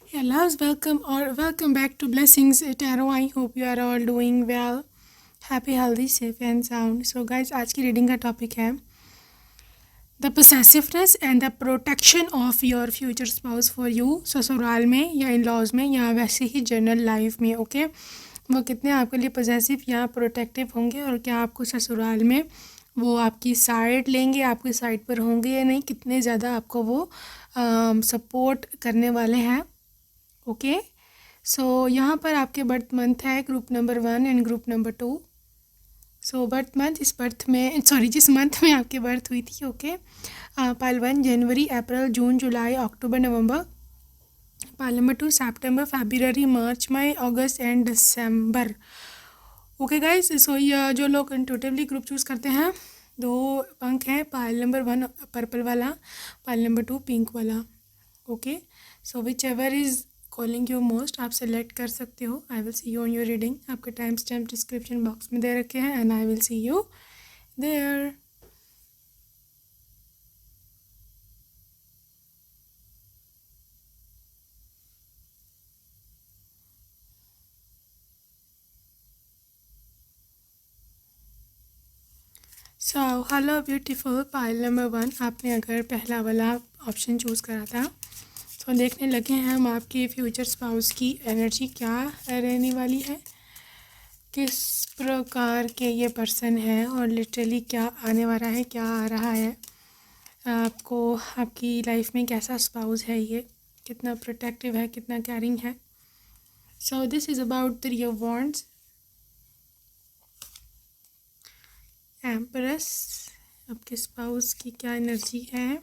Yeah, loves welcome or welcome back to Blessings Tarot. I hope you are all doing well. Happy, healthy, safe and sound. So guys, आज की reading का topic है the possessiveness and the protection of your future spouse for you. ससुराल में या in laws में या वैसे ही जनरल लाइफ में. ओके वो कितने आपके लिए पोसेसिव या प्रोटेक्टिव होंगे और क्या आपको ससुराल में वो आपकी साइड लेंगे, आपकी साइड पर होंगे या नहीं, कितने ज़्यादा आपको वो सपोर्ट करने वाले हैं. ओके सो यहाँ पर आपके बर्थ मंथ है group number 1 and group number 2. So birth month जिस मंथ में आपकी बर्थ हुई थी. ओके पाइल 1 जनवरी, अप्रैल, जून, जुलाई, अक्टूबर, नवंबर. पाइल नंबर 2 सितंबर, फरवरी, मार्च, मई, अगस्त एंड दिसंबर. ओके गाइस, सो ये जो लोग इंट्यूटिवली ग्रुप चूज़ करते हैं, 2 पंख हैं. पाइल नंबर 1 पर्पल वाला, पाइल नंबर 2 पिंक वाला. Okay so whichever is calling you most आप सेलेक्ट कर सकते हो. I will see you on your reading. आपके टाइम स्टैम्प डिस्क्रिप्शन बॉक्स में दे रखे हैं and I will see you there. So hello beautiful. Pile number 1 आपने अगर पहला वाला ऑप्शन चूज़ करा था तो देखने लगे हैं हम आपके फ्यूचर स्पाउस की एनर्जी क्या रहने वाली है, किस प्रकार के ये पर्सन है और लिटरली क्या आने वाला है, क्या आ रहा है आपको, आपकी लाइफ में कैसा स्पाउस है, ये कितना प्रोटेक्टिव है, कितना केयरिंग है. So this is about 3 of wands, empress, आपके स्पाउस की क्या एनर्जी है,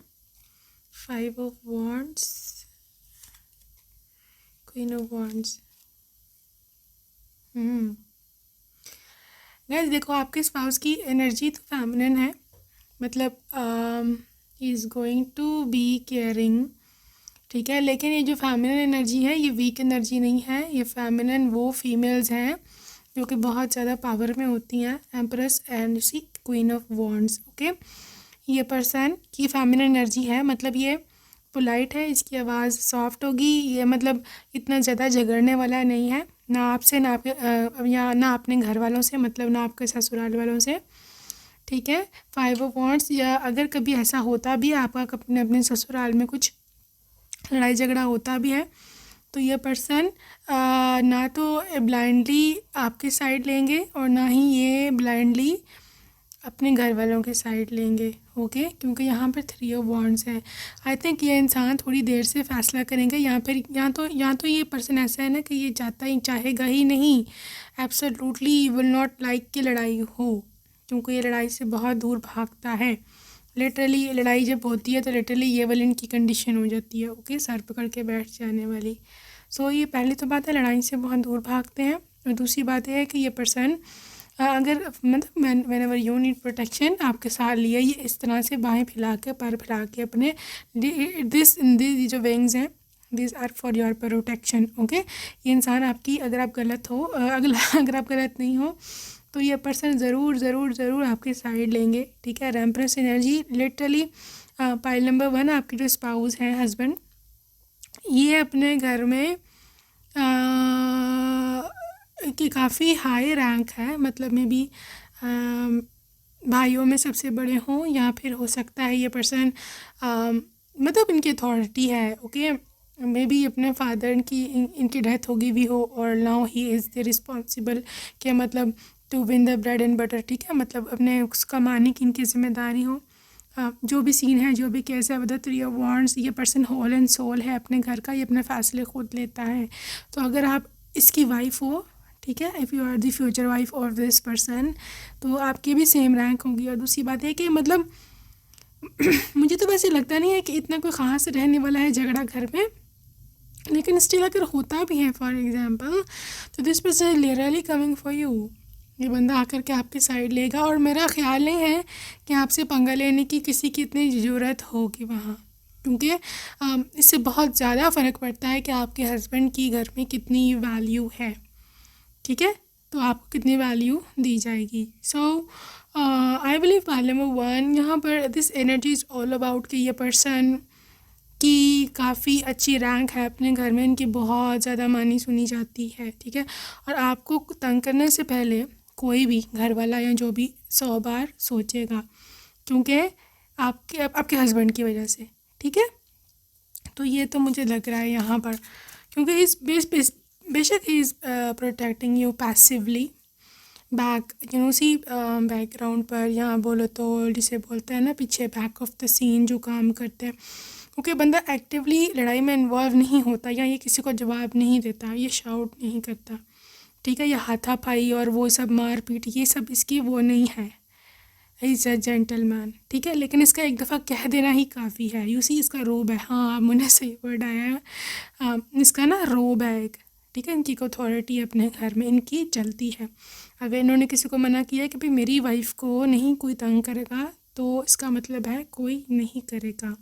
5 of wands, queen of wands. Guys देखो आपके स्पाउस की एनर्जी तो फेमिनिन है, मतलब he is going to be caring, ठीक है. लेकिन ये जो फेमिनिन एनर्जी है ये वीक एनर्जी नहीं है. ये फेमिनिन वो फीमेल्स हैं जो कि बहुत ज़्यादा पावर में होती हैं. Empress and see queen of wands. Okay ये पर्सन की फेमिनिन एनर्जी है, मतलब ये पोलाइट है, इसकी आवाज़ सॉफ्ट होगी, ये मतलब इतना ज़्यादा झगड़ने वाला नहीं है, ना आपसे ना आपके या ना अपने घर वालों से, मतलब ना आपके ससुराल वालों से, ठीक है. 5 ऑफ वॉन्ड्स, या अगर कभी ऐसा होता भी है आपका अपने अपने ससुराल में कुछ लड़ाई झगड़ा होता भी है तो ये पर्सन ना तो ब्लाइंडली आपके साइड लेंगे और ना ही ये ब्लाइंडली अपने घर वालों के साइड लेंगे. ओके क्योंकि यहाँ पर 3 ऑफ वॉन्ड्स है. आई थिंक ये इंसान थोड़ी देर से फैसला करेंगे. यहाँ पर या तो ये पर्सन ऐसा है ना कि ये चाहेगा ही नहीं, एब्सोल्युटली विल नॉट लाइक कि लड़ाई हो, क्योंकि ये लड़ाई से बहुत दूर भागता है. लिटरली लड़ाई जब होती है तो लिटरली ये वाली इनकी कंडीशन हो जाती है. ओके सर पकड़ के बैठ जाने वाली. सो ये पहली तो बात है, लड़ाई से बहुत दूर भागते हैं. और दूसरी बात है कि ये पर्सन अगर मतलब when ever you need protection आपके साथ लिए ये इस तरह से बाहें फैला के पैर फैला के अपने दिस जो विंग्स हैं this are for your protection. Okay ये इंसान आपकी अगर आप गलत हो अगर आप गलत नहीं हो तो ये पर्सन ज़रूर ज़रूर ज़रूर आपके साइड लेंगे, ठीक है. Empress energy literally pile number 1 आपके जो स्पाउस हैं हस्बैंड, ये अपने घर में कि काफ़ी हाई रैंक है, मतलब में भी भाइयों में सबसे बड़े हों या फिर हो सकता है ये पर्सन मतलब इनकी अथॉरिटी है. ओके मे बी अपने फादर की इनकी डेथ होगी भी हो और now he is the responsible कि मतलब to win the bread and butter, ठीक है, मतलब अपने कमाने की इनकी जिम्मेदारी हो. जो भी सीन है, जो भी केस है, विद 3 ऑफ वॉन्ड्स ये पर्सन होल एंड सोल है अपने घर का, ये अपने फ़ैसले खुद लेता है. तो अगर आप इसकी वाइफ हो, ठीक है, if you are the future wife of this person तो आपकी भी सेम रैंक होगी. और दूसरी बात है कि मतलब मुझे तो वैसे लगता नहीं है कि इतना कोई ख़ास रहने वाला है झगड़ा घर में, लेकिन स्टिल अगर होता भी है फॉर एग्जांपल तो this person is literally coming for you. ये बंदा आकर के आपके साइड लेगा और मेरा ख्याल नहीं है कि आपसे पंगा लेने की किसी की इतनी ज़रूरत होगी वहाँ, क्योंकि इससे बहुत ज़्यादा फ़र्क पड़ता है कि आपके हस्बैंड की घर में कितनी वैल्यू है, ठीक है, तो आपको कितनी वैल्यू दी जाएगी. सो आई बिलीव पाइल नंबर 1 यहाँ पर this energy is all about कि ये पर्सन की काफ़ी अच्छी रैंक है अपने घर में, इनकी बहुत ज़्यादा मानी सुनी जाती है, ठीक है। और आपको तंग करने से पहले कोई भी घर वाला या जो भी 100 बार सोचेगा, क्योंकि आपके हस्बैंड की वजह से, ठीक है। तो ये तो मुझे लग रहा है यहाँ पर, क्योंकि इस बेशक he is protecting you passively back, see background पर, यहाँ बोलो तो जिसे बोलते हैं ना पीछे बैक ऑफ द सीन जो काम करते हैं, क्योंकि बंदा एक्टिवली लड़ाई में इन्वॉल्व नहीं होता, या ये किसी को जवाब नहीं देता, ये शाउट नहीं करता, ठीक है। ये हाथापाई और वो सब मार पीट ये सब इसकी वो नहीं है, इज़ अ जेंटलमैन, ठीक है। लेकिन इसका एक दफ़ा कह देना ही काफ़ी है। इसका रोब है, हाँ मुझे सही वर्ड आया है, इसका ना रोब है एक, ठीक है। इनकी अथॉरिटी अपने घर में इनकी चलती है। अगर इन्होंने किसी को मना किया कि भाई मेरी वाइफ को नहीं कोई तंग करेगा, तो इसका मतलब है कोई नहीं करेगा।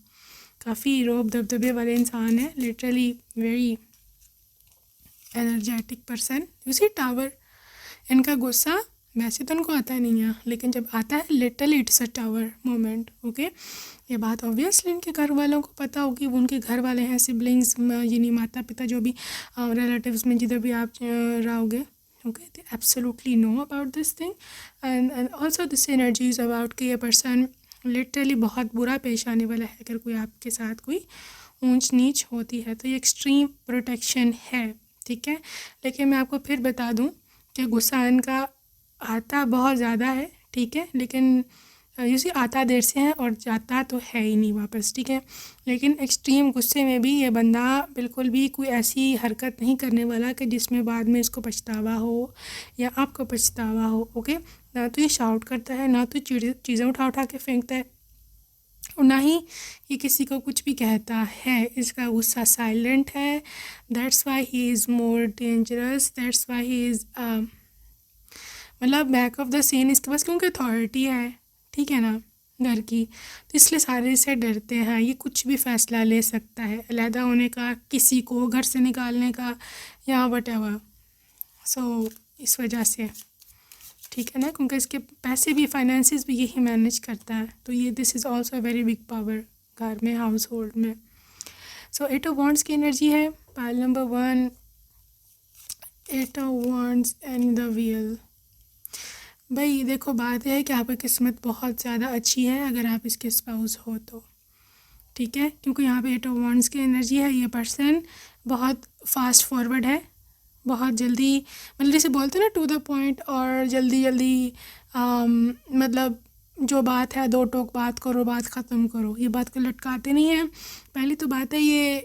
काफ़ी रोब दबदबे वाले इंसान है, literally very energetic person. Tower, इनका गुस्सा वैसे तो उनको आता नहीं है, लेकिन जब आता है literally it's a tower moment, okay. ये बात ऑब्वियसली इनके घर वालों को पता होगी, वो उनके घर वाले हैं, सिबलिंग्स यानी माता पिता जो भी रिलेटिव्स में जिधर भी आप रहोगे, okay, they absolutely know about this thing. And also this energy is about कि ये पर्सन लिटरली बहुत बुरा पेश आने वाला है अगर कोई आपके साथ कोई ऊंच नीच होती है, तो ये एक्सट्रीम प्रोटेक्शन है, ठीक है। लेकिन मैं आपको फिर बता दूं कि गुस्सा इनका आता बहुत ज़्यादा है, ठीक है, लेकिन आता देर से है और जाता तो है ही नहीं वापस, ठीक है। लेकिन एक्सट्रीम गुस्से में भी ये बंदा बिल्कुल भी कोई ऐसी हरकत नहीं करने वाला कि जिसमें बाद में इसको पछतावा हो या आपको पछतावा हो, ओके। ना तो ये शाउट करता है, ना तो चीज़ें उठा उठा के फेंकता है, और ना ही ये किसी को कुछ भी कहता है। इसका गुस्सा साइलेंट है, that's why he is more dangerous, that's why he is मतलब बैक ऑफ द सीन इसके पास, क्योंकि अथॉरिटी है, ठीक है ना, घर की, तो इसलिए सारे इससे डरते हैं। ये कुछ भी फ़ैसला ले सकता है, अलहदा होने का, किसी को घर से निकालने का, या वटेवर। सो इस वजह से, ठीक है ना, क्योंकि इसके पैसे भी, फाइनेंसिस भी यही मैनेज करता है, तो ये this is also very big power घर में, हाउस होल्ड में। सो 8 ऑफ वॉन्ड्स की एनर्जी है, pile number 1, 8 of wands and the wheel. भाई देखो, बात यह है कि आपकी किस्मत बहुत ज़्यादा अच्छी है अगर आप इसके स्पाउस हो तो, ठीक है, क्योंकि यहाँ पे 8 ऑफ वॉन्ड्स की एनर्जी है। ये पर्सन बहुत फास्ट फॉरवर्ड है, बहुत जल्दी, मतलब जैसे बोलते हैं ना टू द पॉइंट, और जल्दी जल्दी मतलब जो बात है दो टोक बात करो, बात ख़त्म करो, ये बात को लटकाते नहीं हैं। पहली तो बात है ये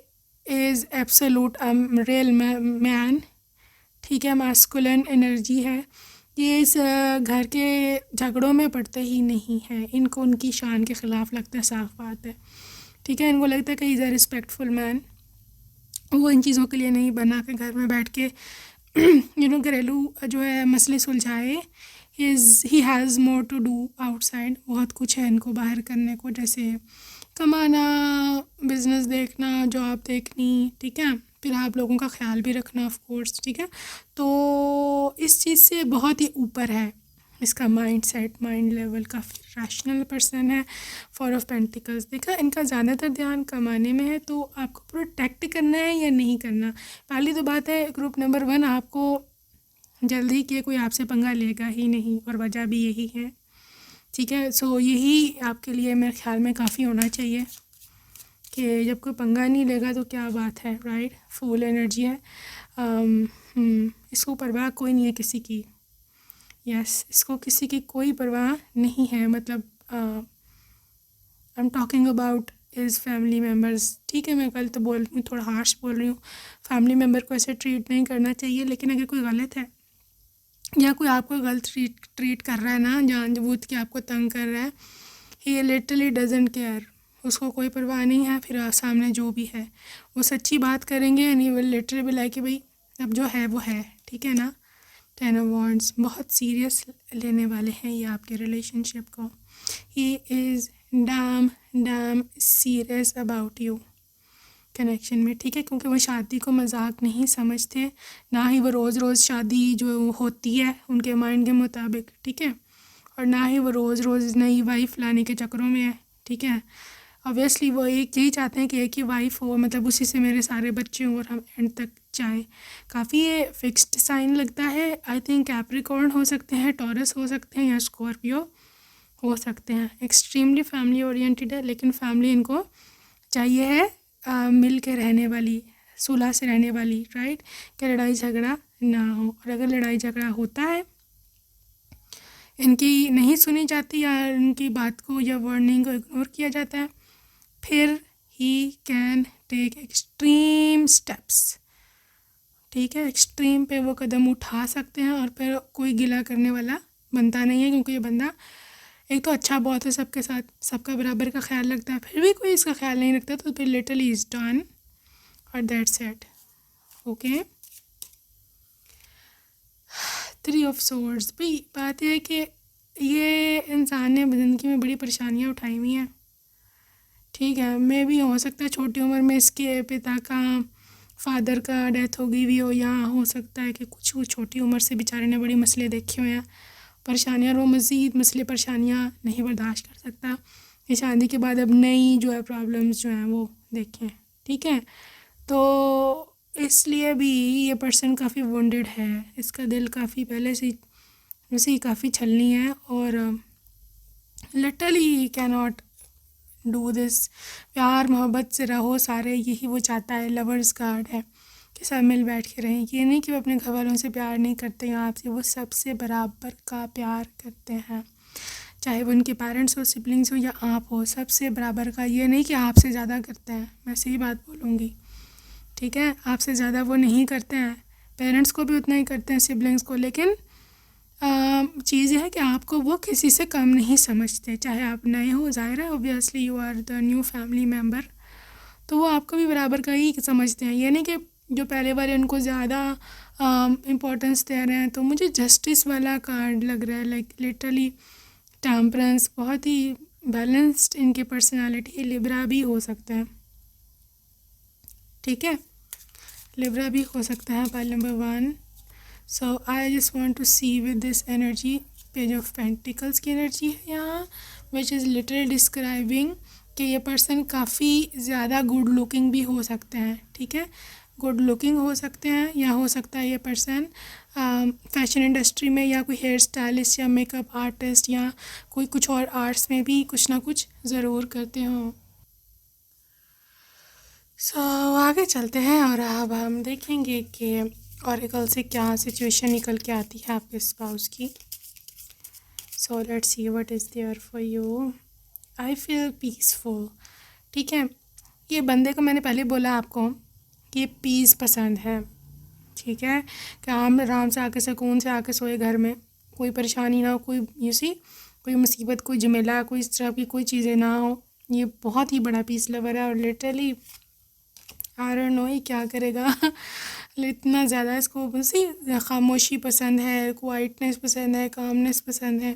इज़ एब्सोल्यूट रियल मैन, ठीक है, मास्कुलिन एनर्जी है। ये इस घर के झगड़ों में पड़ते ही नहीं हैं, इनको उनकी शान के ख़िलाफ़ लगता है, साफ बात है, ठीक है। इनको लगता है कि इज़ अ रिस्पेक्टफुल मैन, वो इन चीज़ों के लिए नहीं बना के घर में बैठ के घरेलू जो है मसले सुलझाए। He has more to do outside, बहुत कुछ है इनको बाहर करने को, जैसे कमाना, बिज़नेस देखना, जॉब देखनी, ठीक है, फिर आप लोगों का ख्याल भी रखना ऑफ कोर्स, ठीक है। तो इस चीज़ से बहुत ही ऊपर है इसका माइंड सेट, माइंड लेवल, काफ़ी रैशनल पर्सन है। 4 ऑफ पेंटिकल्स, देखा इनका ज़्यादातर ध्यान कमाने में है, तो आपको प्रोटेक्ट करना है या नहीं करना। पहली तो बात है ग्रुप नंबर 1, आपको जल्दी कि कोई आपसे पंगा लेगा ही नहीं, और वजह भी यही है, ठीक है। सो यही आपके लिए मेरे ख्याल में काफ़ी होना चाहिए कि जब कोई पंगा नहीं लेगा तो क्या बात है, राइट। फुल एनर्जी है, इसको परवाह कोई नहीं है किसी की, यस, इसको किसी की कोई परवाह नहीं है, मतलब I am talking about is family members, ठीक है। मैं कल तो बोल रही हूँ, थोड़ा हार्श बोल रही हूँ, फैमिली मेम्बर को ऐसे ट्रीट नहीं करना चाहिए, लेकिन अगर कोई गलत है या कोई आपको गलत ट्रीट कर रहा है ना, जानबूझ के आपको तंग कर रहा है, ही लिटरली डजंट केयर, उसको कोई परवाह नहीं है। फिर सामने जो भी है वो सच्ची बात करेंगे, and he will literally be like कि भाई अब जो है वो है, ठीक है ना। 10 ऑफ वॉन्ड्स, बहुत सीरियस लेने वाले हैं ये आपके रिलेशनशिप को। He is dam serious about you connection में, ठीक है, क्योंकि वो शादी को मजाक नहीं समझते, ना ही वो रोज़ रोज़ शादी जो होती है उनके माइंड के मुताबिक, ठीक है, और ना ही वो रोज़ रोज़ नई वाइफ लाने के चक्करों में है, ठीक है। ऑब्वियसली वो एक यही चाहते हैं कि एक ही वाइफ हो, मतलब उसी से मेरे सारे बच्चे हों और हम एंड तक जाएँ। काफ़ी ये फिक्स्ड साइन लगता है। आई थिंक कैप्रिकॉर्न हो सकते हैं, टॉरस हो सकते हैं या स्कॉर्पियो हो सकते हैं। एक्सट्रीमली फैमिली ओरिएंटेड है, लेकिन फैमिली इनको चाहिए है मिल के रहने वाली, सुलह से रहने वाली, राइट, कि लड़ाई झगड़ा ना हो। और अगर लड़ाई झगड़ा होता है, इनकी नहीं सुनी जाती या इनकी बात को या वार्निंग को इग्नोर किया जाता है, फिर he can take extreme steps. ठीक है, एक्सट्रीम पे वो कदम उठा सकते हैं और फिर कोई गिला करने वाला बनता नहीं है, क्योंकि ये बंदा एक तो अच्छा बहुत है सबके साथ, सबका बराबर का ख्याल रखता है, फिर भी कोई इसका ख्याल नहीं रखता तो फिर लिटरली इज डन और that's it. Okay, 3 of swords. भाई बात यह है कि ये इंसान ने ज़िंदगी में बड़ी परेशानियाँ उठाई हुई हैं। ठीक है, मे भी हो सकता है छोटी उम्र में इसके पिता का, फादर का डेथ हो गई भी हो, या हो सकता है कि कुछ वो छोटी उम्र से बेचारे ने बड़ी मसले देखे हुए हैं, परेशानियाँ, और वो मज़ीद मसले परेशानियाँ नहीं बर्दाश्त कर सकता। ये शादी के बाद अब नई जो है प्रॉब्लम्स जो हैं वो देखें। ठीक है, तो इसलिए भी ये पर्सन काफ़ी वुंडेड है, इसका दिल काफ़ी पहले से वैसे ही काफ़ी छलनी है और literally can not do this. प्यार मोहब्बत से रहो सारे, यही वो चाहता है। लवर्स कार्ड है कि सब मिल बैठ के रहें। ये नहीं कि वो अपने घर वालों से प्यार नहीं करते हैं आपसे, वो सबसे बराबर का प्यार करते हैं, चाहे वो उनके पेरेंट्स हो, सिबलिंग्स हो या आप हो, सबसे बराबर का। ये नहीं कि आपसे ज़्यादा करते हैं, मैं सही बात बोलूँगी। ठीक है, आपसे ज़्यादा वो नहीं करते हैं, पेरेंट्स को भी उतना ही करते हैं, सिबलिंग्स को, लेकिन चीज़ यह है कि आपको वो किसी से कम नहीं समझते, चाहे आप नए हो। ज़ाहिर है, obviously you are the new family member, तो वो आपको भी बराबर का ही समझते हैं। ये नहीं कि जो पहले वाले उनको ज़्यादा इम्पोर्टेंस दे रहे हैं। तो मुझे जस्टिस वाला कार्ड लग रहा है, लाइक लिटरली टेम्परेंस, बहुत ही बैलेंस्ड इनकी पर्सनालिटी। लिब्रा भी हो सकता है, ठीक है, लिब्रा भी हो सकता है pile number 1। So I just want to see with this energy, page of pentacles की एनर्जी है यहाँ, विच इज़ लिटरली डिस्क्राइबिंग कि ये पर्सन काफ़ी ज़्यादा गुड लुकिंग भी हो सकते हैं। ठीक है, गुड लुकिंग हो सकते हैं, या हो सकता है ये पर्सन फैशन इंडस्ट्री में, या कोई हेयर स्टाइलिस्ट या मेकअप आर्टिस्ट, या कोई कुछ और आर्ट्स में भी कुछ ना कुछ ज़रूर करते हों। सो आगे चलते हैं और अब हम देखेंगे कि ऑरेकल से क्या सिचुएशन निकल के आती है आपके स्पाउस की। So let's see what is there for you. I feel peaceful. ठीक है, ये बंदे को मैंने पहले बोला आपको कि पीस पसंद है। ठीक है, कि हम आराम से आके सुकून से आके सोए, घर में कोई परेशानी ना हो, कोई कोई मुसीबत, कोई झमेला, कोई इस तरह की कोई चीज़ें ना हो। ये बहुत ही बड़ा पीस लवर है और लिटरली आई डोंट नो ये क्या करेगा इतना ज़्यादा इसको बस खामोशी पसंद है, क्वाइटनेस पसंद है, कामनेस पसंद है।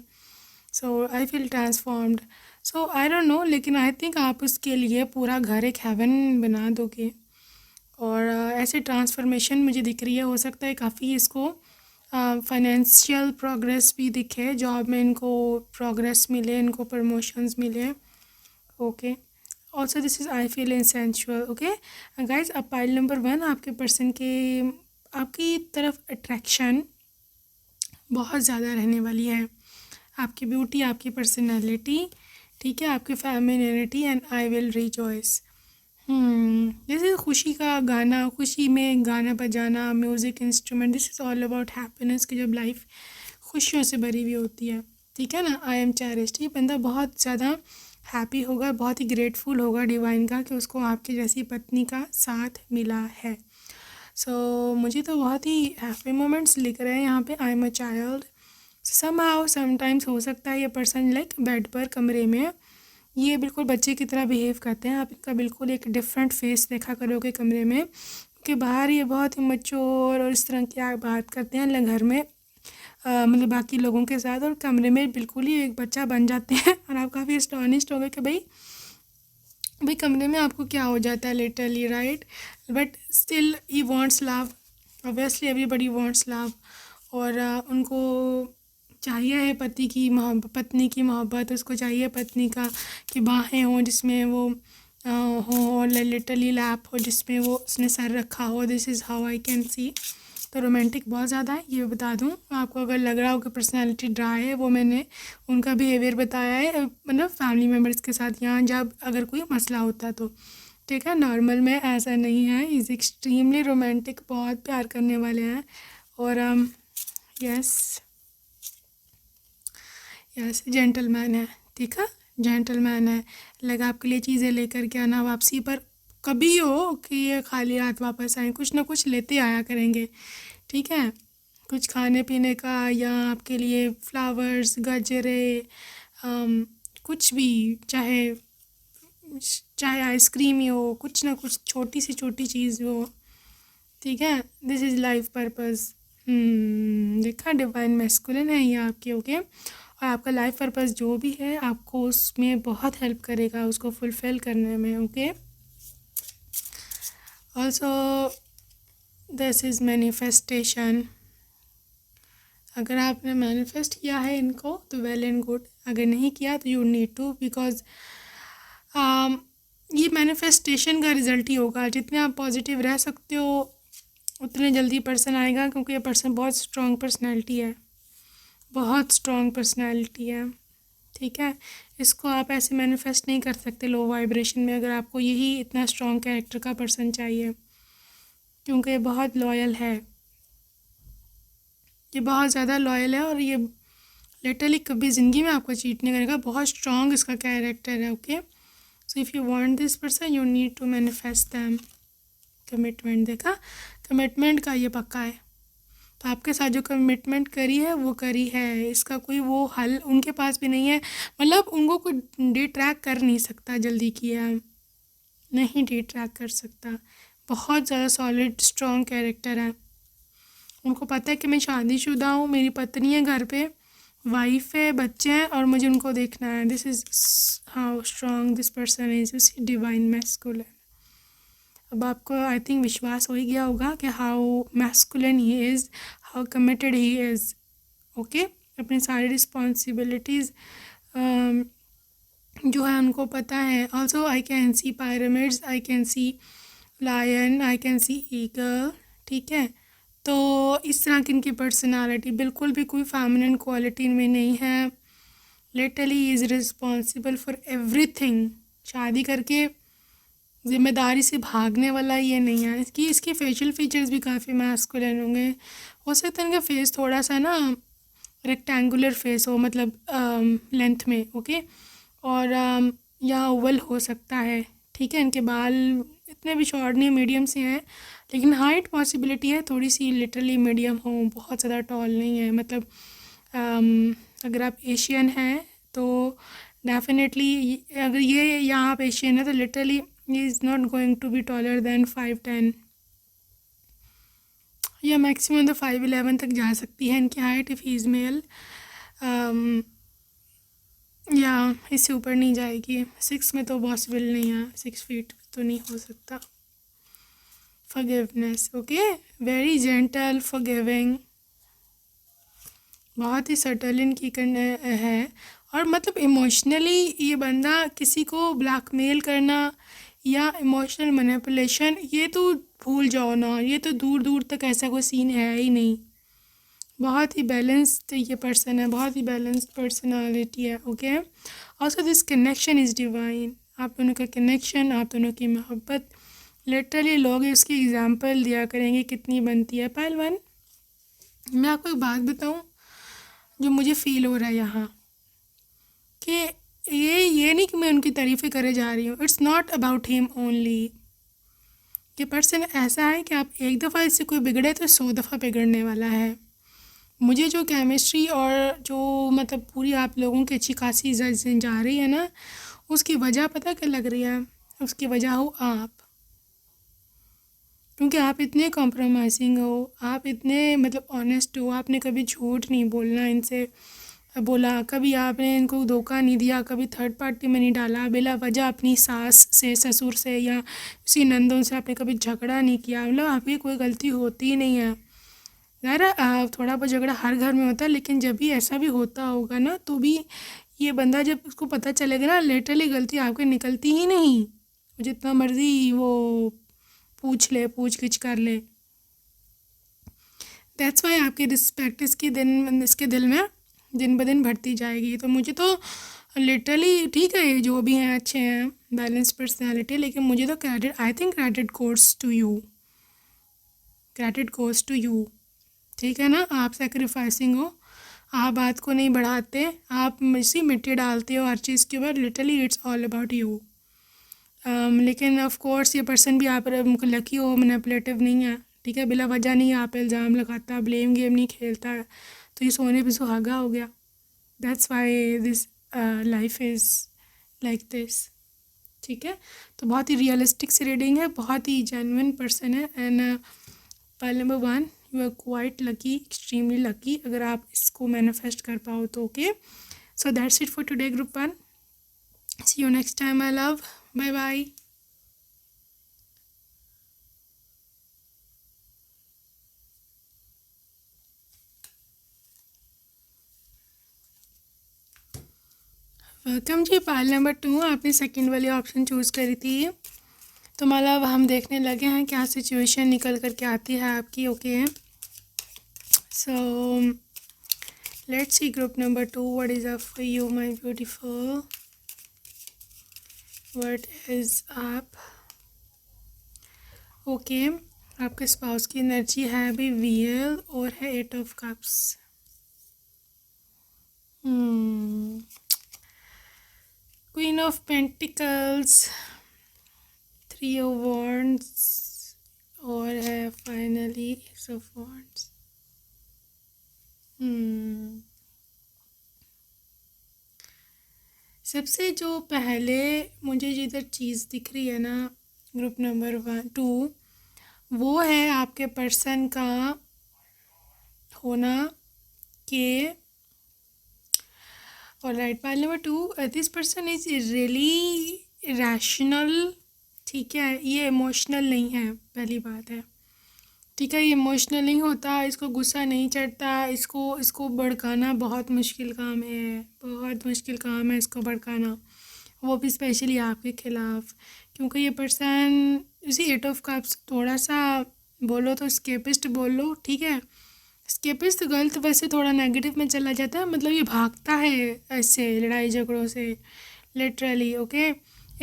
So I feel transformed. So I don't know, लेकिन आई थिंक आप उसके लिए पूरा घर एक हेवन बना दोगे और ऐसे ट्रांसफॉर्मेशन मुझे दिख रही है। हो सकता है काफ़ी इसको फाइनेंशियल प्रोग्रेस भी दिखे, जॉब में इनको प्रोग्रेस मिले, इनको प्रमोशंस मिले। Okay, also this is I feel insensual. Okay guys, अब पाइल नंबर 1, आपके पर्सन के आपकी तरफ अट्रैक्शन बहुत ज़्यादा रहने वाली है। आपकी ब्यूटी, आपकी पर्सनैलिटी, ठीक है, आपकी femininity, and I will rejoice. जैसे खुशी का गाना, खुशी में गाना बजाना, music instrument, this is all about happiness की जब लाइफ खुशियों से भरी हुई होती है। ठीक है ना, आई एम चेरिश्ड। ये बंदा बहुत ज़्यादा हैप्पी होगा, बहुत ही ग्रेटफुल होगा डिवाइन का कि उसको आपकी जैसी पत्नी का साथ मिला है। सो मुझे तो बहुत ही हैप्पी मोमेंट्स लिख रहे हैं यहाँ पे। I am a child somehow, sometimes हो सकता है ये पर्सन लाइक बेड पर, कमरे में ये बिल्कुल बच्चे की तरह बिहेव करते हैं। आप इनका बिल्कुल एक डिफरेंट फेस देखा करोगे कमरे में, क्योंकि बाहर ये बहुत ही मैच्योर और इस तरह की बात करते हैं घर में, मतलब बाकी लोगों के साथ, और कमरे में बिल्कुल ही एक बच्चा बन जाते हैं। और आप काफ़ी एस्टॉनिश्ड हो गए कि भाई कमरे में आपको क्या हो जाता है literally, right, but still he wants love. Obviously everybody wants love, और उनको चाहिए है पति की मोहब्बत, पत्नी की मोहब्बत, उसको चाहिए पत्नी का कि बाहें हों जिसमें वो हो, और लिटरली लैप हो जिसमें वो उसने सर रखा हो। This is how I can सी। तो रोमांटिक बहुत ज़्यादा है, ये बता दूँ आपको। अगर लग रहा हो कि पर्सनैलिटी ड्राई है, वो मैंने उनका बिहेवियर बताया है, मतलब फैमिली मेम्बर्स के साथ यहाँ जब अगर कोई मसला होता है तो, ठीक है। नॉर्मल में ऐसा नहीं है, इज़ एक्सट्रीमली रोमांटिक, बहुत प्यार करने वाले हैं। और यस यस जेंटलमैन है, ठीक है, जेंटलमैन है। लगा आपके लिए चीज़ें लेकर के आना, वापसी पर कभी हो कि ये खाली हाथ वापस आए, कुछ ना कुछ लेते आया करेंगे, ठीक है। कुछ खाने पीने का, या आपके लिए फ्लावर्स, गजरे, कुछ भी, चाहे चाहे आइसक्रीम ही हो, कुछ ना कुछ छोटी सी छोटी चीज़ हो, ठीक है। This is life purpose. देखा, डिवाइन मैस्कुलिन है ये आपके, ओके। और आपका लाइफ पर्पस जो भी है आपको उसमें बहुत हेल्प करेगा उसको फुलफ़िल करने में, okay. Also this is manifestation. अगर आपने मैनिफेस्ट किया है इनको तो वेल एंड गुड, अगर नहीं किया तो यू नीड टू, बिकॉज ये मैनिफेस्टेशन का रिज़ल्ट ही होगा। जितने आप पॉजिटिव रह सकते हो उतने जल्दी पर्सन आएगा, क्योंकि ये पर्सन बहुत स्ट्रॉन्ग पर्सनैलिटी है, बहुत स्ट्रॉन्ग पर्सनैलिटी है, ठीक है। इसको आप ऐसे मैनिफेस्ट नहीं कर सकते लो वाइब्रेशन में, अगर आपको यही इतना स्ट्रॉन्ग कैरेक्टर का पर्सन चाहिए, क्योंकि ये बहुत लॉयल है, ये बहुत ज़्यादा लॉयल है, और ये लिटरली कभी ज़िंदगी में आपको चीट नहीं करेगा, बहुत स्ट्रॉन्ग इसका कैरेक्टर है, okay. So if you want this person you need to manifest them. Commitment, देखा, कमिटमेंट का ये पक्का है, तो आपके साथ जो कमिटमेंट करी है वो करी है, इसका कोई वो हल उनके पास भी नहीं है, मतलब उनको कोई डिट्रैक कर नहीं सकता, जल्दी किया नहीं डिट्रैक कर सकता। बहुत ज़्यादा सॉलिड स्ट्रॉन्ग कैरेक्टर है, उनको पता है कि मैं शादीशुदा हूँ, मेरी पत्नी है घर पे, वाइफ है, बच्चे हैं, और मुझे उनको देखना है। This is how strong this person is, divine masculine. अब आपको आई थिंक विश्वास हो ही गया होगा कि how masculine he is, how committed he is, okay. अपनी सारी रिस्पॉन्सिबिलिटीज़ जो है उनको पता है। Also I can see pyramids, I can see lion, I can see eagle, ठीक है। तो इस तरह की इनकी पर्सनालिटी, बिल्कुल भी कोई फेमिनिन क्वालिटी इनमें नहीं है। Literally is responsible for everything. शादी करके ज़िम्मेदारी से भागने वाला ये नहीं है। इसकी फेशियल फीचर्स भी काफ़ी मैस्कुलिन होंगे। हो सकता है इनका फेस थोड़ा सा ना रेक्टेंगुलर फेस हो, मतलब लेंथ में, ओके, और या ओवल हो सकता है, ठीक है। इनके बाल इतने भी शॉर्ट नहीं, मीडियम से हैं, लेकिन हाइट पॉसिबिलिटी है थोड़ी सी, लिटरली मीडियम हो, बहुत ज़्यादा टॉल नहीं है। मतलब अगर आप एशियन हैं तो डेफिनेटली, अगर ये यहाँ आप एशियन है तो literally he is not going to be taller than 5'10", या मैक्सिमम तो 5'11" तक जा सकती है इनकी height if he is male, या इससे ऊपर नहीं जाएगी। 6 में तो पॉसिबल नहीं है, 6 फीट तो नहीं हो सकता। Forgiveness, okay, very gentle, forgiving, बहुत ही सटल इनकी है। और मतलब इमोशनली ये बंदा किसी को ब्लैकमेल करना या इमोशनल मैनिपुलेशन, ये तो भूल जाओ ना, ये तो दूर दूर तक ऐसा कोई सीन है ही नहीं। बहुत ही बैलेंस्ड ये पर्सन है, बहुत ही बैलेंस्ड पर्सनालिटी है, okay. Also this connection is divine. आप दोनों का कनेक्शन, आप दोनों की मोहब्बत, लिटरली लोग इसकी एग्जांपल दिया करेंगे कितनी बनती है। पहलवान, मैं आपको एक बात बताऊं जो मुझे फ़ील हो रहा है यहाँ, कि ये नहीं कि मैं उनकी तारीफ़ें करे जा रही हूँ, it's not about him only. ये पर्सन ऐसा है कि आप एक दफ़ा इससे कोई बिगड़े तो 100 दफ़ा बिगड़ने वाला है। मुझे जो केमिस्ट्री और जो मतलब पूरी आप लोगों की अच्छी खासी जा रही है ना, उसकी वजह पता क्या लग रही है? उसकी वजह हो आप, क्योंकि आप इतने कॉम्प्रोमाइजिंग हो, आप इतने मतलब ऑनेस्ट हो, आपने कभी झूठ नहीं बोलना इनसे बोला, कभी आपने इनको धोखा नहीं दिया, कभी थर्ड पार्टी में नहीं डाला, बिला वजह अपनी सास से, ससुर से या किसी नंदों से आपने कभी झगड़ा नहीं किया, मतलब आपकी कोई गलती होती ही नहीं है। यार थोड़ा बहुत झगड़ा हर घर में होता है, लेकिन जब भी ऐसा भी होता होगा ना तो भी ये बंदा जब उसको पता चलेगा ना, लिटरली गलती आपकी निकलती ही नहीं, जितना मर्जी वो पूछ ले, पूछ गिछ कर ले। दैट्स वाई आपकी रिस्पेक्ट इसके दिल में दिन ब दिन बढ़ती जाएगी। तो मुझे तो लिटरली ठीक है, ये जो भी हैं अच्छे हैं, बैलेंस पर्सनैलिटी, लेकिन मुझे तो credit, I think credit goes to you, credit goes to you. ठीक है ना, आप सेक्रीफाइसिंग हो, आप बात को नहीं बढ़ाते, आप इसी मिट्टी डालते हो हर चीज़ के ऊपर, literally it's all about you. लेकिन ऑफ कोर्स ये पर्सन भी आप लकी हो, मैनिपुलेटिव नहीं है, ठीक है, बिला वजह नहीं आप इल्ज़ाम लगाता, ब्लेम गेम नहीं खेलता है, तो ये सोने पे सुहागा हो गया। That's why this life is like this. ठीक है, तो बहुत ही रियलिस्टिक सी रीडिंग है, बहुत ही जेन्युइन पर्सन है। And pile number 1, you are quite lucky, extremely lucky, अगर आप इसको मैनिफेस्ट कर पाओ तो। Okay, so that's it for today group 1। See you next time my love, bye bye. Welcome जी, पाइल नंबर 2, आपने सेकंड वाली ऑप्शन चूज़ करी थी। तो मतलब हम देखने लगे हैं क्या सिचुएशन निकल कर के आती है आपकी। Okay, so let's see group number 2, what is up for you my beautiful, what is up. Okay, आपके स्पाउस की एनर्जी है अभी व्हील और है 8 of cups. Queen of pentacles, 3 of wands और है फाइनली एस ऑफ वॉन्ड्स। सबसे जो पहले मुझे जिधर चीज़ दिख रही है ना ग्रुप नंबर 2, वो है आपके पर्सन का होना के, और right, pile number 2, this person is really rational. ठीक है, ये इमोशनल नहीं है, पहली बात है। ठीक है, ये इमोशनल नहीं होता, इसको गुस्सा नहीं चढ़ता, इसको भड़काना बहुत मुश्किल काम है, बहुत मुश्किल काम है इसको भड़काना, वो भी स्पेशली आपके ख़िलाफ़, क्योंकि ये पर्सन इसी 8 ऑफ कप्स, थोड़ा सा बोलो तो स्केपिस्ट बोल लो, ठीक है, स्केपिस्ट गलत वैसे थोड़ा नेगेटिव में चला जाता है, मतलब ये भागता है ऐसे लड़ाई झगड़ों से, लिटरली। ओके,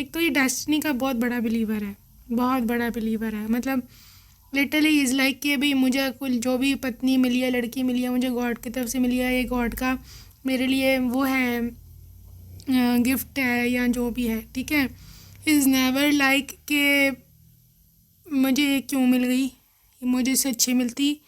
एक तो ये डेस्टिनी का बहुत बड़ा बिलीवर है, बहुत बड़ा बिलीवर है, मतलब लिटरली इज़ लाइक कि भाई मुझे कुल जो भी पत्नी मिली है, लड़की मिली है, मुझे गॉड की तरफ से मिली है, ये गॉड का मेरे लिए वो है, गिफ्ट है या जो भी है। ठीक है, इज़ नेवर लाइक कि मुझे क्यों मिल गई, मुझे इससे अच्छी मिलती,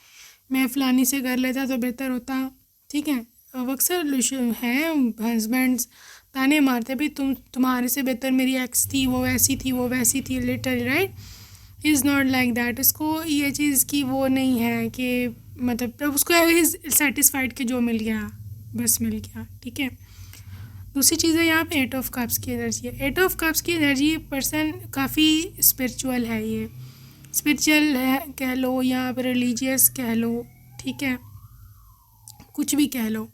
मैं फ़लानी से कर लेता तो बेहतर होता। ठीक है, अब अक्सर हैं हस्बैंड्स ताने मारते, भाई तुम्हारे से बेहतर मेरी एक्स थी, वो वैसी थी, वो वैसी थी, literally, right. Is not like that, उसको ये चीज़ की वो नहीं है कि मतलब उसको इज़ सेटिस्फाइड कि जो मिल गया बस मिल गया। ठीक है, दूसरी चीज़ है यहाँ पे 8 ऑफ कप्स की एनर्जी है। 8 ऑफ कप्स की एनर्जी, पर्सन काफ़ी स्पिरिचुअल है, ये स्पिरिचुअल है कह लो या रिलीजियस कह लो, ठीक है, कुछ भी कह लो,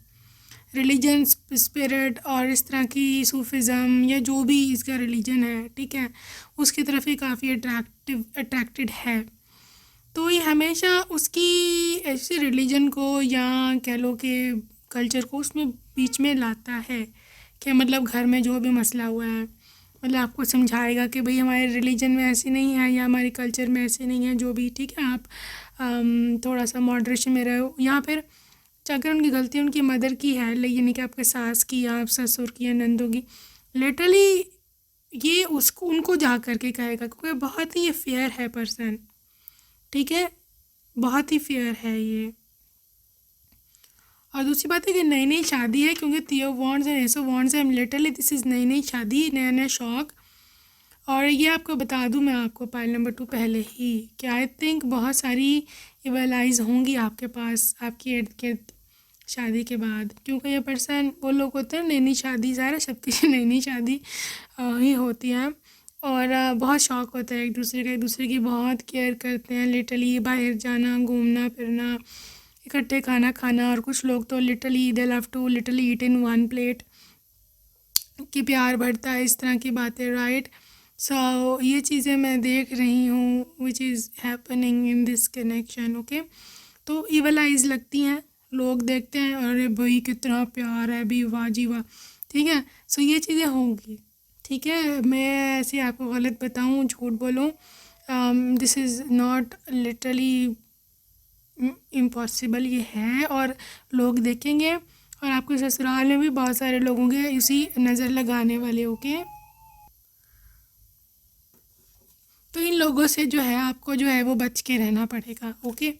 रिलीजन, स्पिरिट और इस तरह की सूफिज़म या जो भी इसका रिलीजन है, ठीक है, उसकी तरफ ही काफ़ी अट्रैक्टेड है। तो ये हमेशा उसकी ऐसे रिलीजन को या कह लो कि कल्चर को उसमें बीच में लाता है, कि मतलब घर में जो भी मसला हुआ है, मतलब आपको समझाएगा कि भाई हमारे रिलीजन में ऐसी नहीं है या हमारे कल्चर में ऐसे नहीं है, जो भी, ठीक है, आप थोड़ा सा मॉडरेशन में रहो। या फिर अगर उनकी गलती उनकी मदर की है, यानी कि आपके सास की या आप ससुर की या नंदों की, लिटरली ये उसको उनको जा कर के कहेगा, क्योंकि बहुत ही ये फेयर है पर्सन, ठीक है, बहुत ही फेयर है ये। और दूसरी बात है कि नई नई शादी है, क्योंकि 3 of wands and S of wands है, लिटरली दिस इज़ नई नई शादी, नया नया शौक। और ये आपको बता दूं मैं आपको पाइल नंबर 2 पहले ही कि आई थिंक बहुत सारी इवलाइज होंगी आपके पास आपकी इर्द गिर्द शादी के बाद, क्योंकि ये पर्सन वो लोग होते हैं नई नई शादी, सारा सबकी नई नई शादी ही होती है, और बहुत शौक़ होता है एक दूसरे की बहुत केयर करते हैं, लिटरली बाहर जाना, घूमना फिरना, इकट्ठे खाना खाना, और कुछ लोग तो literally they love to literally eat in one plate, कि प्यार बढ़ता है, इस तरह की बातें, राइट। सो ये चीज़ें मैं देख रही हूँ which is happening in this connection, okay. तो ईवल आइज लगती हैं, लोग देखते हैं अरे भाई कितना प्यार है भी, वाह जी वाह, ठीक है। सो ये चीज़ें होंगी, ठीक है। मैं ऐसे आपको गलत बताऊँ, झूठ बोलूँ, this is not literally impossible, ये है। और लोग देखेंगे, और आपके ससुराल में भी बहुत सारे लोग होंगे इसी नज़र लगाने वाले, ओके। तो इन लोगों से जो है आपको जो है वो बच के रहना पड़ेगा, okay.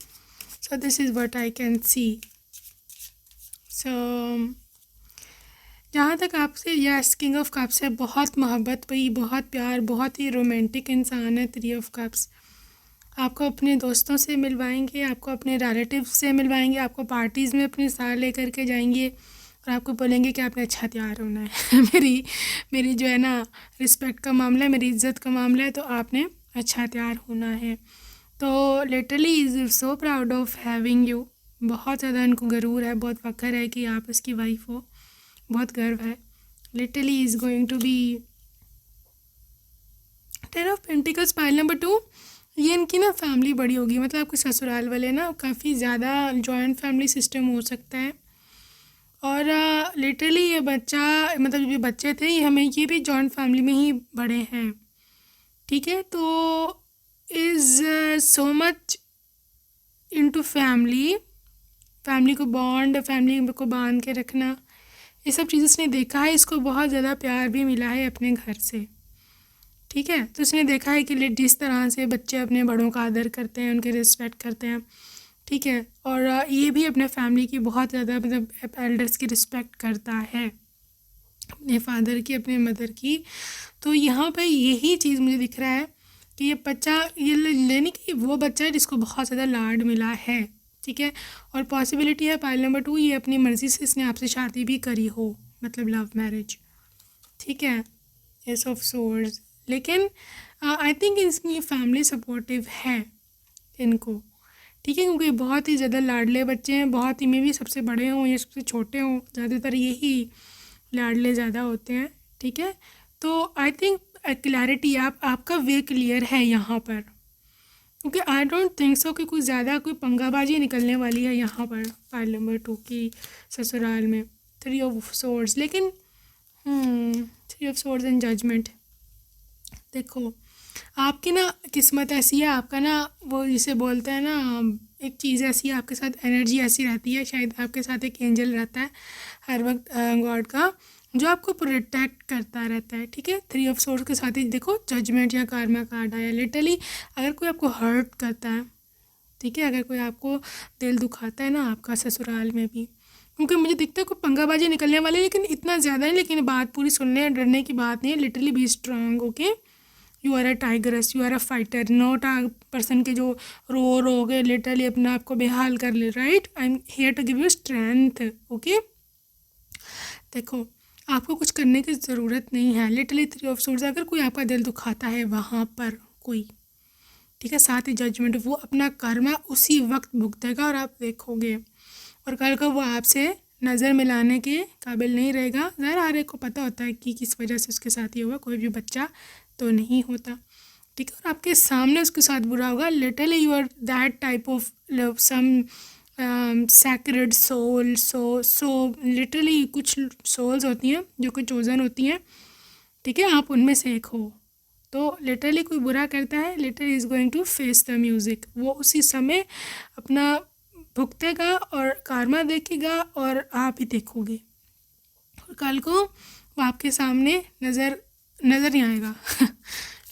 So this is what I can see. So जहाँ तक आपसे, यस, किंग ऑफ कप्स है, बहुत मोहब्बत भाई, बहुत प्यार, बहुत ही रोमांटिक इंसान है 3 ऑफ कप्स। आपको अपने दोस्तों से मिलवाएंगे, आपको अपने रिलेटिव से मिलवाएंगे, आपको पार्टीज़ में अपने साथ लेकर के जाएंगे, और आपको बोलेंगे कि आपने अच्छा तैयार होना है मेरी जो है ना रिस्पेक्ट का मामला है, मेरी इज़्ज़त का मामला है, तो आपने अच्छा तैयार होना है। तो literally is so proud of having you, बहुत ज़्यादा इनको गरूर है, बहुत फ़ख्र है कि आप इसकी वाइफ हो, बहुत गर्व है। Literally is going to be 10 of pentacles, pile number 2। ये इनकी ना फैमिली बड़ी होगी, मतलब आपके ससुराल वाले ना काफ़ी ज़्यादा जॉइंट फैमिली सिस्टम हो सकता है। और लिटरली ये बच्चा, मतलब ये बच्चे थे, ये भी जॉइंट फैमिली में ही बड़े हैं, ठीक है। तो is so much into family को बॉन्ड, फैमिली को बांध के रखना, ये सब चीज़ इसने देखा है। इसको बहुत ज़्यादा प्यार भी मिला है अपने घर से, ठीक है। तो इसने देखा है कि जिस तरह से बच्चे अपने बड़ों का आदर करते हैं, उनके रिस्पेक्ट करते हैं, ठीक है। और ये भी अपने फैमिली की बहुत ज़्यादा, मतलब एल्डर्स की रिस्पेक्ट करता है, अपने फादर की, अपने मदर की। तो यहाँ पर यही चीज़ मुझे दिख रहा है कि ये बच्चा, ये लेने की वो बच्चा है जिसको बहुत ज़्यादा लाड मिला है, ठीक है। और पॉसिबिलिटी है पाइल नंबर 2, ये अपनी मर्ज़ी से इसने आपसे शादी भी करी हो, मतलब लव मैरिज, ठीक है। एस ऑफ सोर्ड्स, लेकिन आई थिंक इसकी फैमिली सपोर्टिव है इनको, ठीक है, क्योंकि बहुत ही ज़्यादा लाडले बच्चे हैं, बहुत ही, में भी सबसे बड़े हों या सबसे छोटे हों, ज़्यादातर यही लाडले ज़्यादा होते हैं, ठीक है। तो आई थिंक क्लैरिटी, आपका वे क्लियर है यहाँ पर, क्योंकि आई डोंट थिंक सो कि कोई ज़्यादा कोई पंगाबाजी निकलने वाली है यहाँ पर फाइल नंबर 2 की ससुराल में। 3 ऑफ सोर्ड्स, लेकिन 3 ऑफ सोर्ड्स एंड जजमेंट, देखो आपकी ना किस्मत ऐसी है, आपका ना वो जिसे बोलते हैं ना, एक चीज़ ऐसी है, आपके साथ एनर्जी ऐसी रहती है, शायद आपके साथ एक एंजल रहता है हर वक्त गॉड का, जो आपको प्रोटेक्ट करता रहता है, ठीक है। 3 ऑफ सोर्ड्स के साथ ही देखो जजमेंट या कार्मा कार्ड आया। लिटरली अगर कोई आपको हर्ट करता है, ठीक है, अगर कोई आपको दिल दुखाता है ना आपका ससुराल में भी, क्योंकि मुझे दिखता है कोई पंगाबाजी निकलने वाली है, लेकिन इतना ज़्यादा नहीं, लेकिन बात पूरी सुनने या डरने की बात नहीं है। Literally be strong, okay. You are a tigress, you are a fighter, not a person के जो रो के लिटरली अपने आप को बेहाल कर ले, right. I am here to give you strength, okay. देखो आपको कुछ करने की ज़रूरत नहीं है। लिटरली 3 ऑफ सोर्ड्स, अगर कोई आपका दिल दुखाता है वहाँ पर कोई, ठीक है, साथ ही जजमेंट, वो अपना कर्मा उसी वक्त भुगतेगा और आप देखोगे, और कल को वो आपसे नज़र मिलाने के काबिल नहीं रहेगा। ज़रा हर एक को पता होता है कि किस वजह से उसके साथ ये हुआ, कोई भी बच्चा तो नहीं होता, ठीक है। और आपके सामने उसके साथ बुरा होगा। Literally you are that type of love, some sacred soul, so literally कुछ सोल्स होती हैं जो कि चोज़न होती हैं, ठीक है, आप उनमें से एक हो। तो लिटरली कोई बुरा करता है, literally is going to face the music, वो उसी समय अपना भुगतेगा और कार्मा देखेगा, और आप ही देखोगे, और कल को वो आपके सामने नज़र नहीं आएगा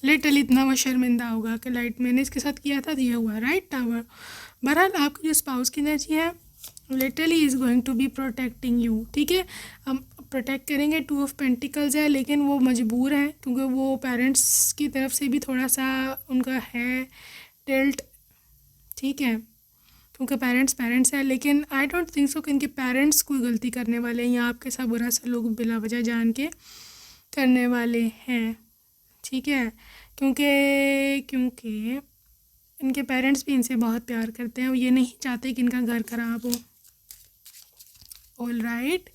लिटरली इतना वो शर्मिंदा होगा कि लाइट मैंने इसके साथ किया था तो ये हुआ, राइट। टावर, बहरहाल आपकी जो स्पाउस की एनर्जी है literally is going to be protecting you, ठीक है। हम प्रोटेक्ट करेंगे। 2 ऑफ पेंटिकल्स है, लेकिन वो मजबूर हैं, क्योंकि वो पेरेंट्स की तरफ से भी थोड़ा सा उनका है टिल्ट, ठीक है, क्योंकि पेरेंट्स हैं। लेकिन आई डोंट थिंक सो कि इनके पेरेंट्स कोई गलती करने वाले हैं, या आपके साथ बुरा सा लोग बिला वजह जान के करने वाले हैं, ठीक है। क्योंकि इनके पेरेंट्स भी इनसे बहुत प्यार करते हैं, और ये नहीं चाहते कि इनका घर ख़राब हो। All right,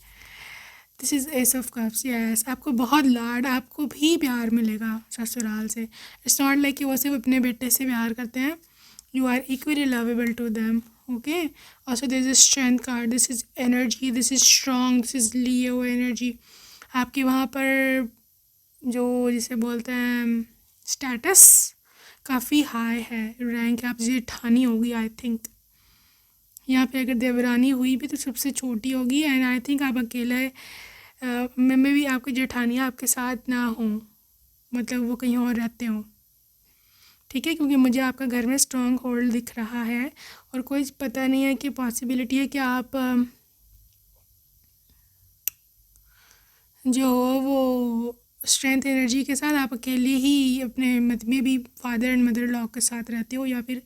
this is S of cups. Yes, आपको बहुत लाड, आपको भी प्यार मिलेगा ससुराल से। इट्स नॉट लाइक कि वो सिर्फ अपने बेटे से प्यार करते हैं, you are equally lovable to them. Okay, also this is strength card, this is energy, this is strong, this is Leo energy. आपके वहाँ पर जो जिसे बोलते हैं स्टेटस काफ़ी हाई है, रैंक आप जेठानी होगी आई थिंक। यहाँ पे अगर देवरानी हुई भी तो सबसे छोटी होगी, एंड आई थिंक आप अकेले में भी आपकी जेठानियाँ आपके साथ ना हों, मतलब वो कहीं और रहते हों। ठीक है, क्योंकि मुझे आपका घर में स्ट्रॉन्ग होल्ड दिख रहा है, और कोई पता नहीं है कि पॉसिबिलिटी है कि आप जो हो वो स्ट्रेंथ एनर्जी के साथ आप अकेले ही अपने मत में भी फादर एंड मदर लॉ के साथ रहते हो, या फिर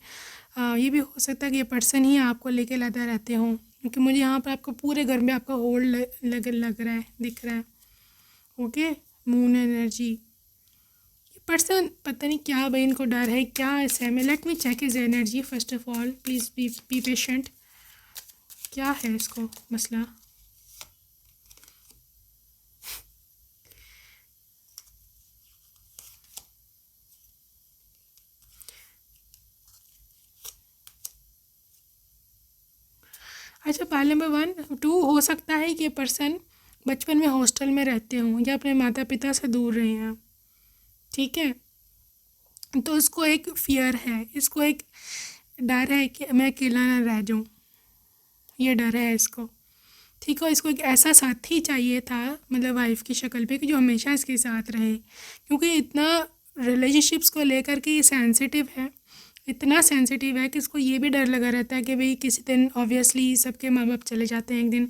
ये भी हो सकता है कि ये पर्सन ही आपको लेके लाता रहते हों, क्योंकि मुझे यहाँ पर आपको पूरे घर में आपका होल्ड लग रहा है, दिख रहा है। ओके, मून एनर्जी, ये पर्सन पता नहीं क्या भाई इनको डर है, क्या ऐसे में। Let me check is energy first of all, please be patient. क्या है इसको मसला? अच्छा, पाल नंबर 1 2 हो सकता है कि ये पर्सन बचपन में हॉस्टल में रहते हों या अपने माता पिता से दूर रहे हैं। ठीक है, तो इसको एक फियर है, इसको एक डर है कि मैं अकेला ना रह जाऊँ, ये डर है इसको। ठीक है, इसको एक ऐसा साथी चाहिए था, मतलब वाइफ की शक्ल पे, कि जो हमेशा इसके साथ रहे, क्योंकि इतना रिलेशनशिप्स को लेकर के ये सेंसिटिव है, इतना सेंसिटिव है कि इसको ये भी डर लगा रहता है कि भाई किसी दिन ऑब्वियसली सबके माँ बाप चले जाते हैं एक दिन,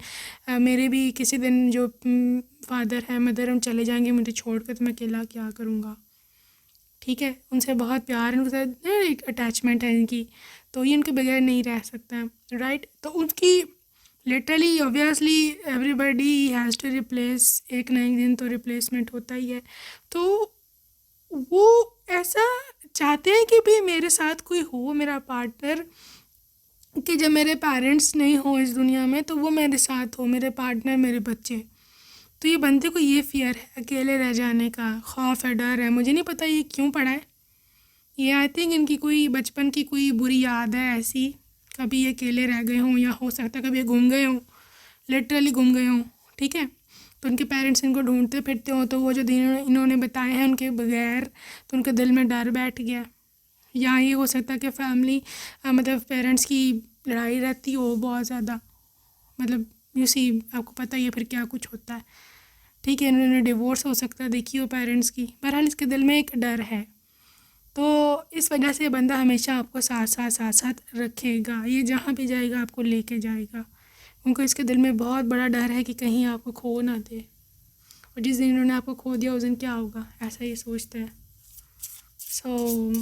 मेरे भी किसी दिन जो फादर है मदर हम चले जाएंगे मुझे छोड़ कर, तो मैं अकेला क्या करूँगा। ठीक है, उनसे बहुत प्यार है, उनके साथ एक अटैचमेंट है इनकी, तो ये उनके बगैर नहीं रह सकता है। राइट, तो उनकी literally obviously everybody has to replace, एक ना एक दिन तो रिप्लेसमेंट होता ही है। तो वो ऐसा चाहते हैं कि भाई मेरे साथ कोई हो, मेरा पार्टनर, कि जब मेरे पेरेंट्स नहीं हो इस दुनिया में तो वो मेरे साथ हो, मेरे पार्टनर, मेरे बच्चे। तो ये बंदे को ये फियर है, अकेले रह जाने का खौफ है, डर है। मुझे नहीं पता ये क्यों पड़ा है, ये आई थिंक इनकी कोई बचपन की कोई बुरी याद है ऐसी, कभी ये अकेले रह गए हों, या हो सकता है कभी ये गुम गए हों, लिटरली गुम गए हों। ठीक है, तो उनके पेरेंट्स इनको ढूंढते फिरते हों, तो वो जो दिन इन्होंने बताए हैं उनके बगैर, तो उनके दिल में डर बैठ गया। या ये हो सकता है कि फैमिली मतलब पेरेंट्स की लड़ाई रहती हो बहुत ज़्यादा, मतलब यू सी, आपको पता ही है फिर क्या कुछ होता है। ठीक है, इन्होंने डिवोर्स हो सकता है देखी हो पेरेंट्स की, बहरहाल इसके दिल में एक डर है, तो इस वजह से बंदा हमेशा आपको साथ साथ साथ साथ रखेगा, ये जहाँ भी जाएगा आपको लेके जाएगा। उनको इसके दिल में बहुत बड़ा डर है कि कहीं आपको खो ना दे, और जिस दिन इन्होंने आपको खो दिया उस दिन क्या होगा, ऐसा ये सोचते हैं। So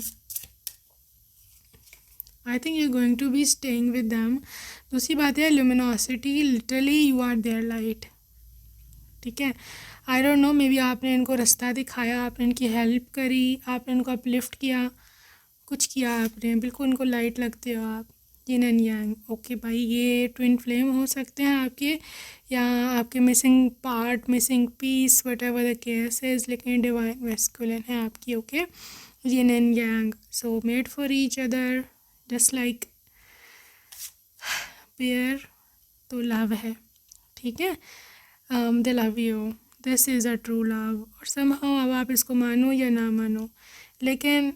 I think you going to be staying with them. दूसरी बात है luminosity, literally you are their light. ठीक है, I don't know, maybe आपने इनको रास्ता दिखाया, आपने इनकी हेल्प करी, आपने इनको अपलिफ्ट किया, कुछ किया आपने, बिल्कुल इनको लाइट लगते हो आप, यिन एंड यांग। ओके भाई, ये ट्विन फ्लेम हो सकते हैं आपके, या आपके missing part, missing piece, whatever the case is, लेकिन डिवाइन मैस्कुलिन है आपकी। Okay, yin and yang, so made for each other, just like pair, तो लव है। ठीक है, they love you, this is a true love. और somehow अब आप इसको मानो या ना मानो, लेकिन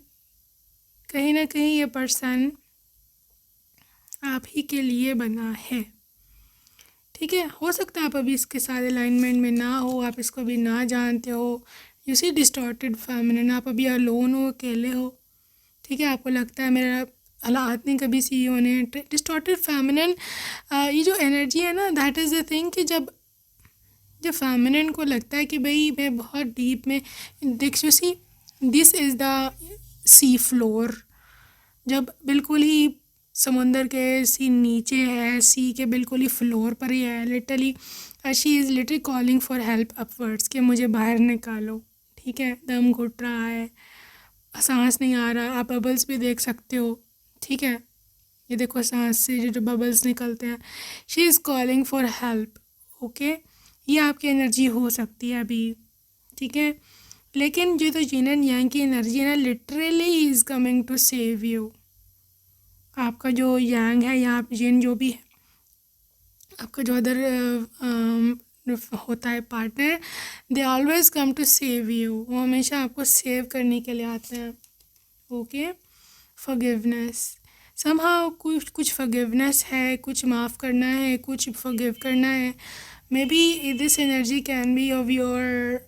कहीं ना कहीं ये पर्सन आप ही के लिए बना है। ठीक है, हो सकता है आप अभी इसके साथ अलाइनमेंट में ना हो, आप इसको अभी ना जानते हो, यू सी डिस्टॉर्टेड फेमिनिन, आप अभी अलोन हो, अकेले हो। ठीक है, आपको लगता है मेरा हालात नहीं कभी सी होने, डिस्टॉर्टेड फेमिनिन, ये जो एनर्जी है ना, दैट इज़ द थिंग कि जब जब फेमिनिन को लगता है कि भाई मैं बहुत डीप में, you see this is the sea floor, जब बिल्कुल ही समुंदर के सी नीचे है, सी के बिल्कुल ही फ्लोर पर ही है, literally she is literally calling for help upwards, कि मुझे बाहर निकालो। ठीक है, दम घुट रहा है, सांस नहीं आ रहा, आप बबल्स भी देख सकते हो, ठीक है, ये देखो सांस से जो बबल्स निकलते हैं। She is calling for help. Okay, ये आपकी एनर्जी हो सकती है अभी, ठीक है। लेकिन जो तो जिन एंड यांग की एनर्जी है ना, literally he is coming to save you. आपका जो यांग है या आप जिन जो भी है, आपका जो अदर होता है partner, they always come to save you. वो हमेशा आपको सेव करने के लिए आते हैं। ओके, फॉरगिवनेस, समहाउ कुछ फॉरगिवनेस है, कुछ माफ़ करना है, कुछ फॉरगिव करना है। Maybe this energy can be of your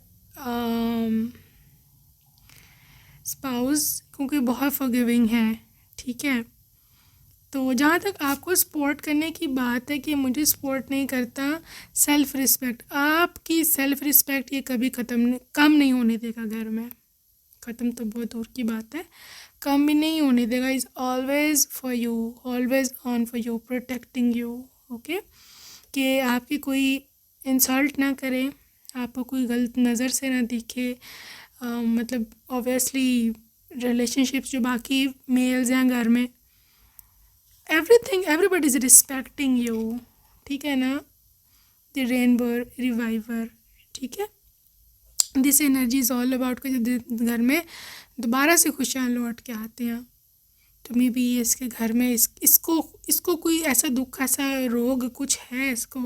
spouse, क्योंकि बहुत फॉरगिविंग है, ठीक है। तो जहाँ तक आपको सपोर्ट करने की बात है कि मुझे सपोर्ट नहीं करता, सेल्फ़ रिस्पेक्ट, आपकी सेल्फ़ रिस्पेक्ट ये कभी कम नहीं होने देगा घर में। ख़त्म तो बहुत दूर की बात है, कम भी नहीं होने देगा। Is always for you, always on for you, protecting you. Okay, कि आपकी कोई इंसल्ट ना करे, आपको कोई गलत नज़र से ना दिखे। मतलब ऑब्वियसली रिलेशनशिप्स जो बाकी मेल्स हैं घर में, everything everybody is respecting you, ठीक है ना। द रेनबो रिवाइवर, ठीक है। This energy is all about कि घर में दोबारा से खुशियाँ लौट के आते हैं। तो मे बी इसके घर में इसको कोई ऐसा दुख, ऐसा रोग कुछ है इसको,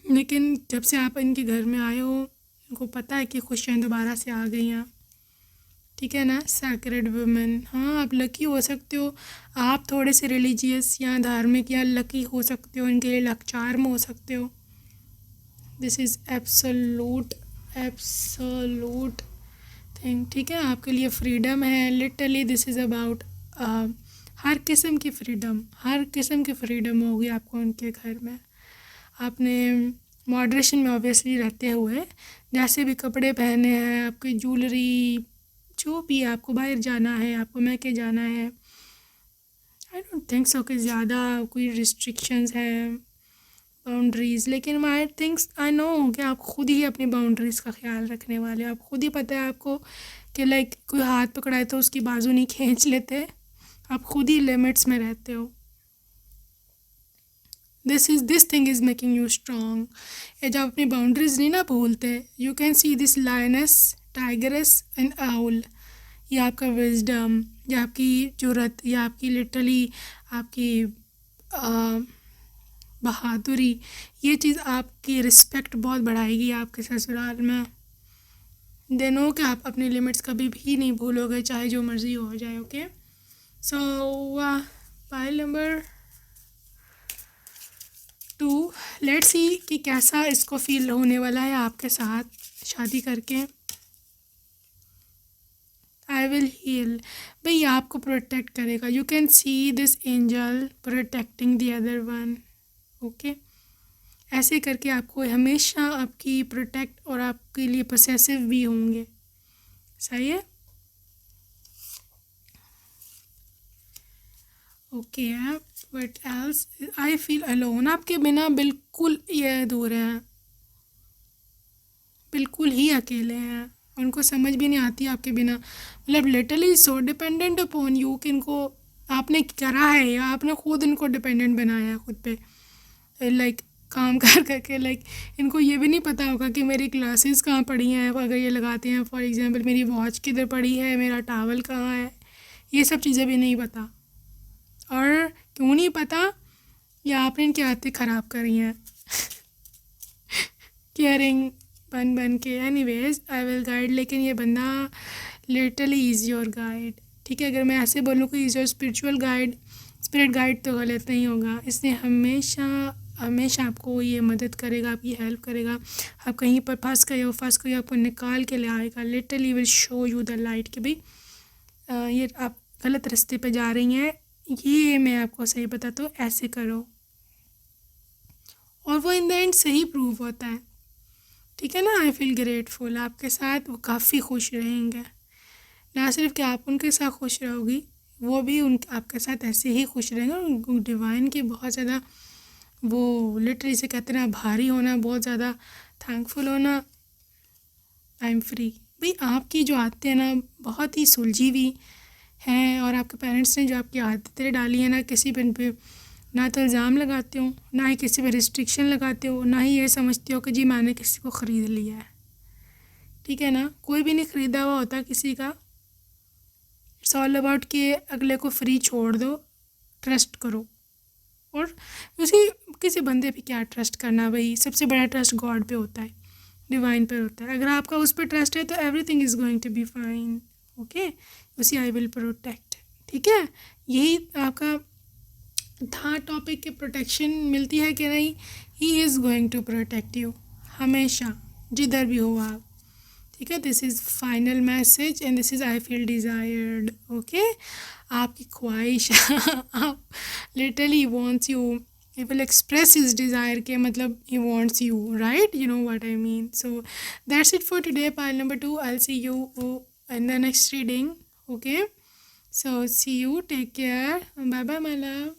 लेकिन जब से आप इनके घर में आए हो, इनको पता है कि खुशियाँ दोबारा से आ गई हैं, ठीक है ना। सैक्रेड वुमेन, हाँ आप लकी हो सकते हो, आप थोड़े से रिलीजियस या धार्मिक या लकी हो सकते हो, इनके लिए लक चार्म हो सकते हो। दिस इज़ एब्सोल्यूट थिंग, ठीक है। आपके लिए फ्रीडम है, literally this is about her किस्म की फ्रीडम होगी आपको उनके घर में। आपने मॉडरेशन में ऑब्वियसली रहते हुए जैसे भी कपड़े पहने हैं, आपकी ज्वेलरी, जो भी आपको बाहर जाना है, आपको मैके जाना है, आई डोंट थिंक सो कि ज़्यादा कोई रिस्ट्रिक्शंस हैं, बाउंड्रीज़। लेकिन आई नो कि आप खुद ही अपनी बाउंड्रीज़ का ख्याल रखने वाले हो। आप खुद ही पता है आपको कि लाइक कोई हाथ पकड़ाए तो उसकी बाजू नहीं खींच लेते, आप खुद ही लिमिट्स में रहते हो। This thing is making you strong. ये जब अपनी बाउंड्रीज नहीं ना भूलते, you can see this lioness, tigers and owl. ये आपका विजडम, ये आपकी जुर्रत, ये आपकी लिटरली आपकी बहादुरी, ये चीज़ आपकी रिस्पेक्ट बहुत बढ़ाएगी आपके ससुराल में। देनो कि आप अपनी लिमिट्स कभी भी नहीं भूलोगे, चाहे जो मर्ज़ी हो जाए। Okay, so pile number 2, let's see कि कैसा इसको फील होने वाला है आपके साथ शादी करके। आई विल हील, भाई आपको प्रोटेक्ट करेगा। You can see this angel protecting the other one. Okay, ऐसे करके आपको हमेशा आपकी प्रोटेक्ट और आपके लिए पोसेसिव भी होंगे, सही है। Okay, what else, I feel alone, आपके बिना बिल्कुल ये अधूरे हैं, बिल्कुल ही अकेले हैं, उनको समझ भी नहीं आती आपके बिना। मतलब literally so dependent upon you कि इनको आपने करा है या आपने खुद इनको डिपेंडेंट बनाया है खुद पे, लाइक काम कर करके। लाइक इनको ये भी नहीं पता होगा कि मेरी क्लासेस कहाँ पड़ी हैं, अगर ये लगाते हैं फॉर एग्जांपल मेरी वॉच किधर पड़ी है, मेरा टावल कहाँ है, ये सब चीज़ें भी नहीं पता। और क्यों नहीं पता, या आपने इनकी आदतें ख़राब करी हैं केयरिंग बन के। एनीवेज आई विल गाइड, लेकिन ये बंदा लिटरली इज़ योर गाइड, ठीक है। अगर मैं ऐसे बोलूँ कि is your spiritual guide, spirit guide तो गलत नहीं होगा। इसने हमेशा आपको ये मदद करेगा, आपकी हेल्प करेगा। आप कहीं पर फंस गए हो, आपको निकाल के ले आएगा। Literally will show you the light कि भाई ये आप गलत रास्ते पे जा रही हैं, ये मैं आपको सही बताता हूँ, ऐसे करो। और वो इन द एंड सही प्रूव होता है, ठीक है ना। आई फील ग्रेटफुल, आपके साथ वो काफ़ी खुश रहेंगे। ना सिर्फ कि आप उनके साथ खुश रहोगी, वो भी आपके साथ ऐसे ही खुश रहेंगे। और डिवाइन की बहुत ज़्यादा वो लिटरली से कहते हैं ना, भारी होना, बहुत ज़्यादा थैंकफुल होना। आई एम फ्री, भाई आपकी जो आदतें हैं ना बहुत ही सुलझी हुई, हैं और आपके पेरेंट्स ने जो आपकी आदतें डाली हैं ना, किसी पे ना तो इल्ज़ाम लगाते हो, ना ही किसी पे रिस्ट्रिक्शन लगाते हो, ना ही ये समझते हो कि जी मैंने किसी को ख़रीद लिया है। ठीक है ना, कोई भी नहीं ख़रीदा हुआ होता किसी का। इट्स ऑल अबाउट कि अगले को फ्री छोड़ दो, ट्रस्ट करो। और उसी किसी बंदे पे क्या ट्रस्ट करना भाई, सबसे बड़ा ट्रस्ट गॉड पे होता है, डिवाइन पर होता है। अगर आपका उस पर ट्रस्ट है तो everything is going to be fine. Okay, उसी आई विल प्रोटेक्ट। ठीक है, यही आपका था टॉपिक के प्रोटेक्शन मिलती है कि नहीं। He is going to protect you हमेशा, जिधर भी हो आप। ठीक है, this is final message and this is I feel desired. Okay, आपकी ख्वाहिश आप literally wants you, he will express his desire के मतलब he wants you, right? You know what I mean. So that's it for today, pile number 2. I'll see you in the next reading. Okay, so see you, take care, bye bye my love.